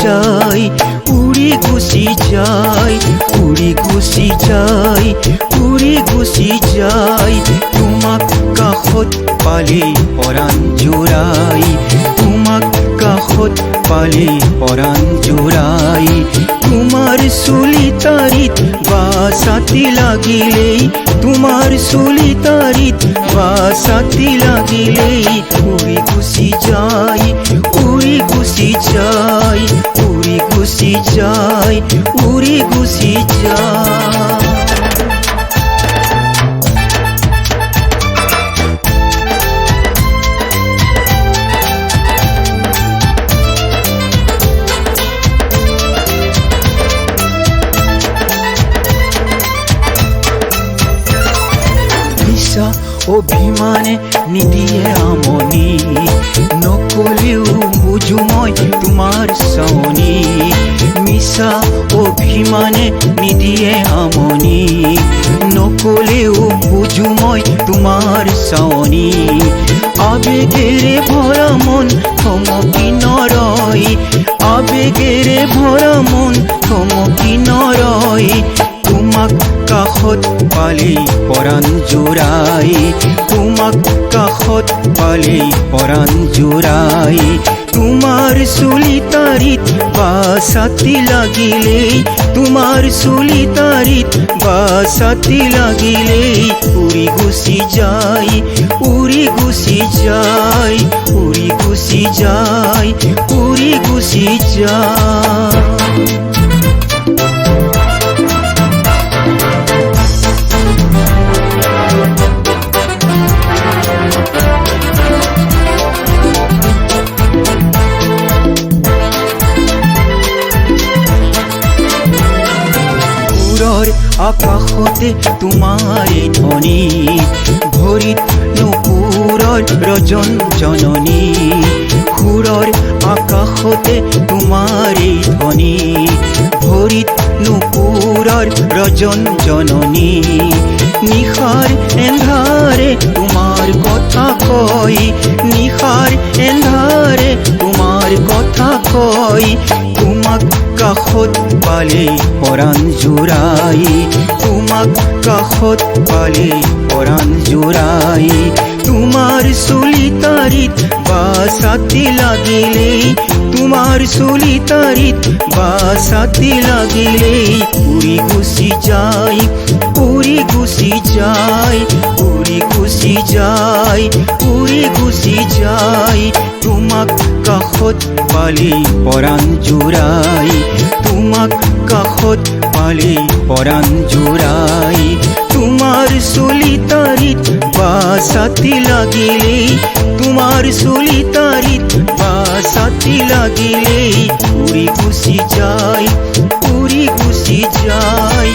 যায়, উৰি গুচি যায়, উৰি গুচি যায়, উৰি গুচি যায়। তোমাক কাষত পালে পৰাণ জোৰাই, তোমাক কাষত পালে পৰাণ জোৰাই। তোমাৰ চুলি তাৰিত বাছাতি লাগিলেই, তোমাৰ চুলি তাৰিত বাছাতি লাগিলেই উৰি গুচি যায়, উৰি গুচি যায়, উৰি গুচি যায়, উৰি গুচি যায়। অভিমানে নিদিয়ে আমনি, নকলেও বুঝো মই তোমাৰ চাৱনি। মিছা অভিমানে নিদিয়ে আমনি, নকলেও বুঝো মই তোমাৰ চাৱনি। আবেগেৰে ভৰা মন থমকি নৰয়, আবেগেৰে ভৰা মন থমকি নৰয়। তোমাক কাষত পালে পৰাণ জোৰাই, তোমাক কাষত পালে পৰাণ জোৰাই। তোমাৰ চুলি তাৰিত বাছাতি লাগিলেই, তোমাৰ চুলি তাৰিত বাছাতি লাগিলেই উৰি গুচি যায়, উৰি গুচি যায়, উৰি গুচি যায়, উৰি গুচি যায়। আকাশতে তোমাৰে ধ্বনি, ভৰিত নুপুৰৰ ৰজন জননী। সুৰৰ আকাশতে তোমাৰে ধ্বনি, ভৰিত নুপুৰৰ ৰজন জননী। নিশাৰ এন্ধাৰে তোমাৰ কথা কয়, নিশাৰ এন্ধাৰে তোমাৰ কথা কয়। তোমাক কাষত পালে পৰাণ জোৰাই, তোমাক কাষত পালে পৰাণ জোৰাই। তোমাৰ চুলি তাৰিত বাছাতি লাগিলেই, তোমাৰ চুলি তাৰিত বাছাতি লাগিলেই উৰি গুচি যায়, উৰি গুচি যায়, উৰি গুচি যায়, উৰি গুচি যায়। তোমাক কাষত পালে পৰাণ জোৰাই, তোমাক কাষত পালে পৰাণ জোৰাই। তোমাৰ চুলি তাৰিত বাছাতি লাগিলেই, তোমাৰ চুলি তাৰিত বাছাতি লাগিলেই উৰি গুচি যায়, উৰি গুচি যায়,